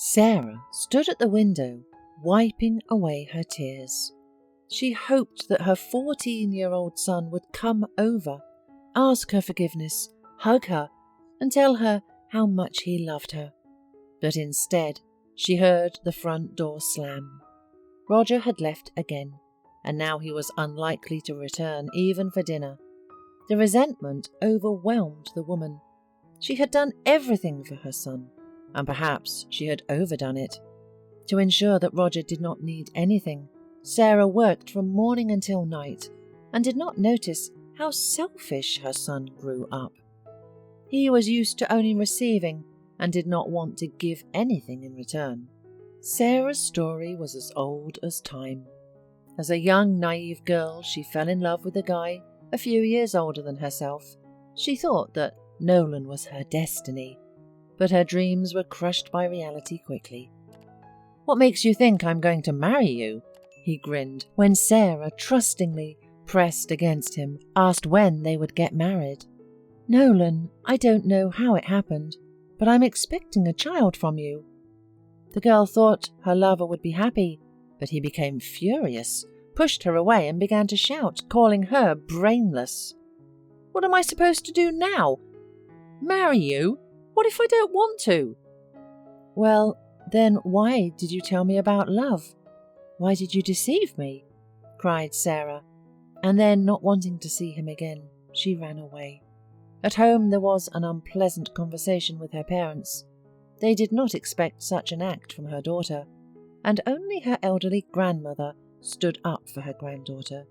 Sarah stood at the window, wiping away her tears. She hoped that her 14-year-old son would come over, ask her forgiveness, hug her, and tell her how much he loved her. But instead, she heard the front door slam. Roger had left again, and now he was unlikely to return even for dinner. The resentment overwhelmed the woman. She had done everything for her son, and perhaps she had overdone it. To ensure that Roger did not need anything, Sarah worked from morning until night and did not notice how selfish her son grew up. He was used to only receiving and did not want to give anything in return. Sarah's story was as old as time. As a young, naive girl, she fell in love with a guy a few years older than herself. She thought that Nolan was her destiny, but her dreams were crushed by reality quickly. "What makes you think I'm going to marry you?" he grinned, when Sarah trustingly pressed against him, asked when they would get married. "Nolan, I don't know how it happened, but I'm expecting a child from you." The girl thought her lover would be happy, but he became furious, pushed her away and began to shout, calling her brainless. "What am I supposed to do now? Marry you? What if I don't want to?" "Well, then why did you tell me about love? Why did you deceive me?" cried Sarah, and then, not wanting to see him again, she ran away. At home there was an unpleasant conversation with her parents. They did not expect such an act from her daughter, and only her elderly grandmother stood up for her granddaughter.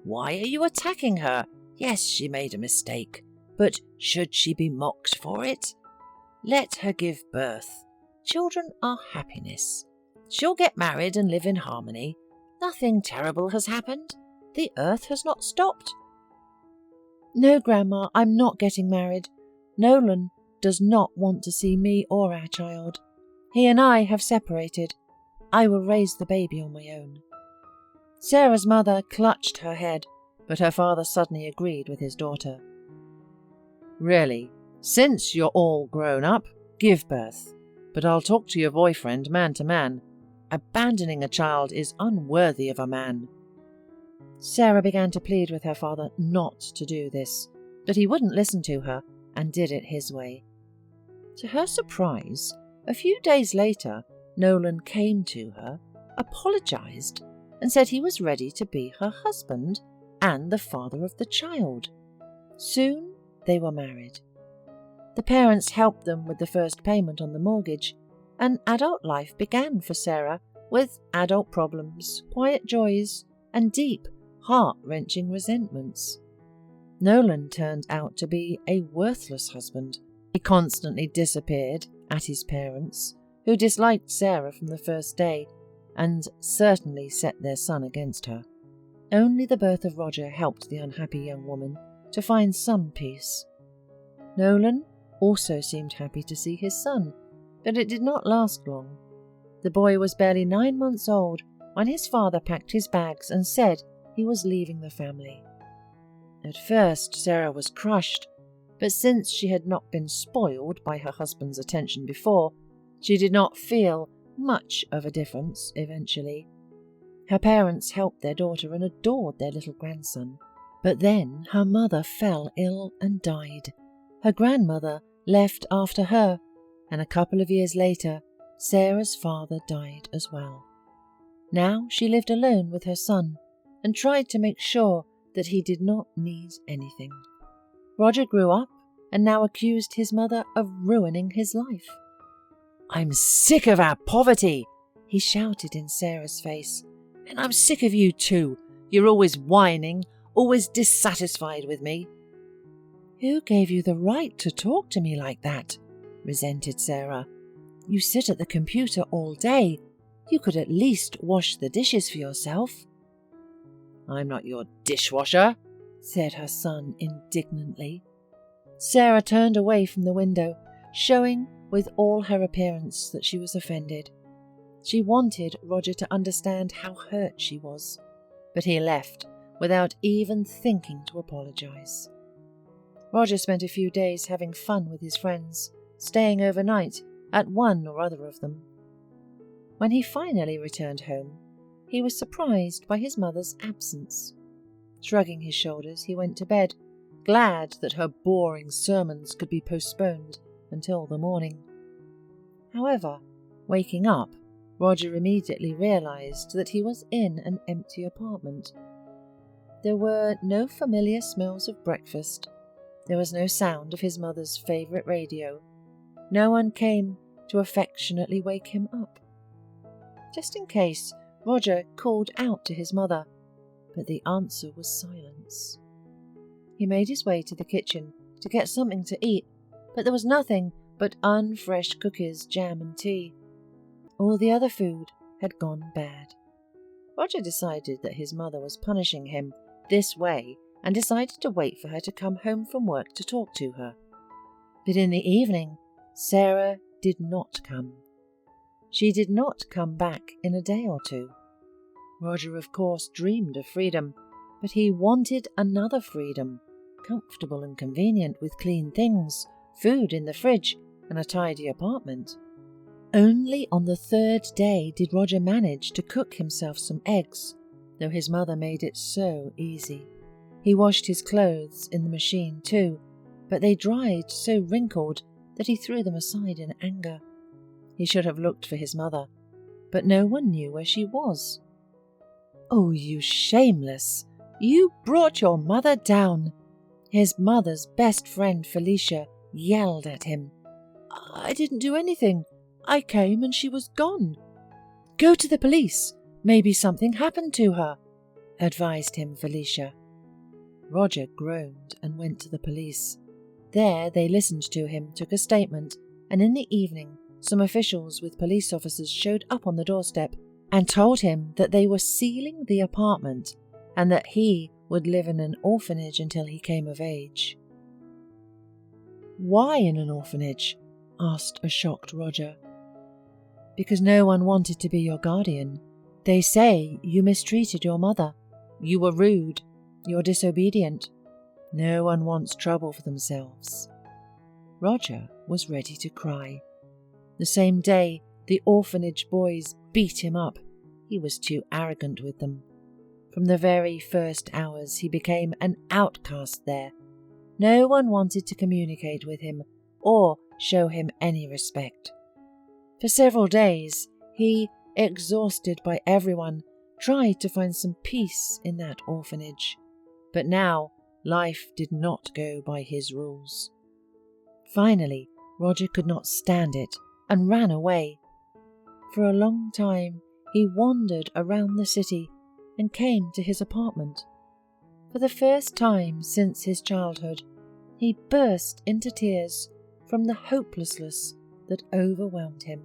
"Why are you attacking her? Yes, she made a mistake, but should she be mocked for it? Let her give birth. Children are happiness. She'll get married and live in harmony. Nothing terrible has happened. The earth has not stopped." "No, Grandma, I'm not getting married. Nolan does not want to see me or our child. He and I have separated. I will raise the baby on my own." Sarah's mother clutched her head, but her father suddenly agreed with his daughter. "Really, since you're all grown up, give birth. But I'll talk to your boyfriend man to man. Abandoning a child is unworthy of a man." Sarah began to plead with her father not to do this, but he wouldn't listen to her and did it his way. To her surprise, a few days later, Nolan came to her, apologized, and said he was ready to be her husband and the father of the child. Soon they were married. The parents helped them with the first payment on the mortgage, and adult life began for Sarah with adult problems, quiet joys, and deep, heart-wrenching resentments. Nolan turned out to be a worthless husband. He constantly disappeared at his parents, who disliked Sarah from the first day, and certainly set their son against her. Only the birth of Roger helped the unhappy young woman to find some peace. Nolan also seemed happy to see his son, but it did not last long. The boy was barely 9 months old when his father packed his bags and said he was leaving the family. At first, Sarah was crushed, but since she had not been spoiled by her husband's attention before, she did not feel much of a difference eventually. Her parents helped their daughter and adored their little grandson. But then her mother fell ill and died. Her grandmother left after her, and a couple of years later, Sarah's father died as well. Now she lived alone with her son and tried to make sure that he did not need anything. Roger grew up and now accused his mother of ruining his life. "I'm sick of our poverty," he shouted in Sarah's face. "And I'm sick of you too. You're always whining, always dissatisfied with me." "Who gave you the right to talk to me like that?" resented Sarah. "You sit at the computer all day. You could at least wash the dishes for yourself." "I'm not your dishwasher," said her son indignantly. Sarah turned away from the window, showing with all her appearance that she was offended. She wanted Roger to understand how hurt she was, but he left without even thinking to apologize. Roger spent a few days having fun with his friends, staying overnight at one or other of them. When he finally returned home, he was surprised by his mother's absence. Shrugging his shoulders, he went to bed, glad that her boring sermons could be postponed until the morning. However, waking up, Roger immediately realized that he was in an empty apartment. There were no familiar smells of breakfast. There was no sound of his mother's favourite radio. No one came to affectionately wake him up. Just in case, Roger called out to his mother, but the answer was silence. He made his way to the kitchen to get something to eat, but there was nothing but unfresh cookies, jam and tea. All the other food had gone bad. Roger decided that his mother was punishing him this way and decided to wait for her to come home from work to talk to her. But in the evening, Sarah did not come. She did not come back in a day or two. Roger, of course, dreamed of freedom, but he wanted another freedom, comfortable and convenient with clean things, food in the fridge, and a tidy apartment. Only on the third day did Roger manage to cook himself some eggs, though his mother made it so easy. He washed his clothes in the machine too, but they dried so wrinkled that he threw them aside in anger. He should have looked for his mother, but no one knew where she was. "Oh, you shameless! You brought your mother down!" His mother's best friend Felicia yelled at him. "I didn't do anything. I came and she was gone." "Go to the police. Maybe something happened to her," advised him Felicia. Roger groaned and went to the police. There they listened to him, took a statement, and in the evening some officials with police officers showed up on the doorstep and told him that they were sealing the apartment and that he would live in an orphanage until he came of age. "Why in an orphanage?" asked a shocked Roger. "Because no one wanted to be your guardian. They say you mistreated your mother. You were rude. You're disobedient. No one wants trouble for themselves." Roger was ready to cry. The same day, the orphanage boys beat him up. He was too arrogant with them. From the very first hours, he became an outcast there. No one wanted to communicate with him or show him any respect. For several days, he, exhausted by everyone, tried to find some peace in that orphanage. But now, life did not go by his rules. Finally, Roger could not stand it and ran away. For a long time, he wandered around the city and came to his apartment. For the first time since his childhood, he burst into tears from the hopelessness that overwhelmed him.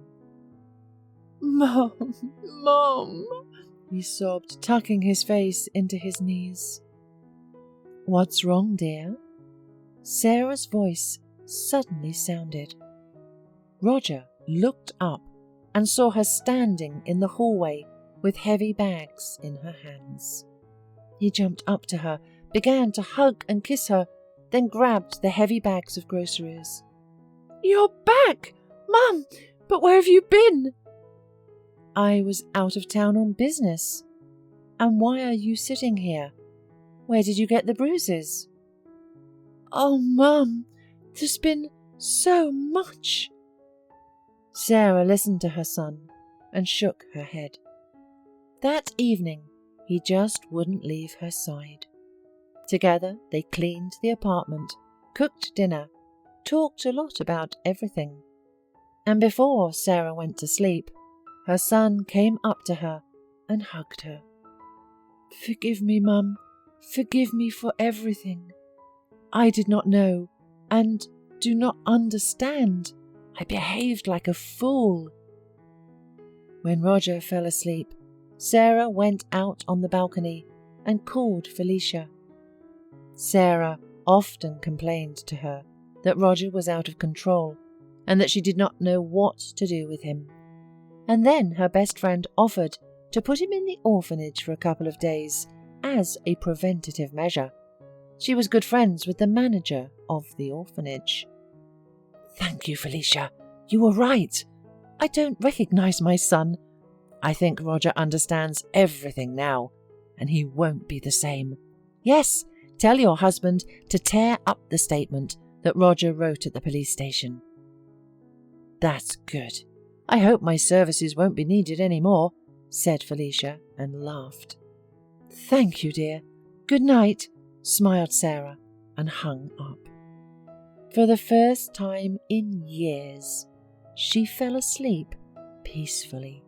"Mom, Mom," he sobbed, tucking his face into his knees. "What's wrong, dear?" Sarah's voice suddenly sounded. Roger looked up and saw her standing in the hallway with heavy bags in her hands. He jumped up to her, began to hug and kiss her, then grabbed the heavy bags of groceries. "You're back! Mum, but where have you been?" "I was out of town on business." "And why are you sitting here? Where did you get the bruises?" "Oh, Mum, there's been so much." Sarah listened to her son and shook her head. That evening, he just wouldn't leave her side. Together, they cleaned the apartment, cooked dinner, talked a lot about everything. And before Sarah went to sleep, her son came up to her and hugged her. "Forgive me, Mum. Forgive me for everything. I did not know and do not understand. I behaved like a fool." When Roger fell asleep, Sarah went out on the balcony and called Felicia. Sarah often complained to her that Roger was out of control and that she did not know what to do with him. And then her best friend offered to put him in the orphanage for a couple of days as a preventative measure. She was good friends with the manager of the orphanage. "Thank you, Felicia. You were right. I don't recognize my son. I think Roger understands everything now, and he won't be the same. Yes, tell your husband to tear up the statement that Roger wrote at the police station." "That's good. I hope my services won't be needed any more," said Felicia and laughed. "Thank you, dear. Good night," smiled Sarah and hung up. For the first time in years, she fell asleep peacefully.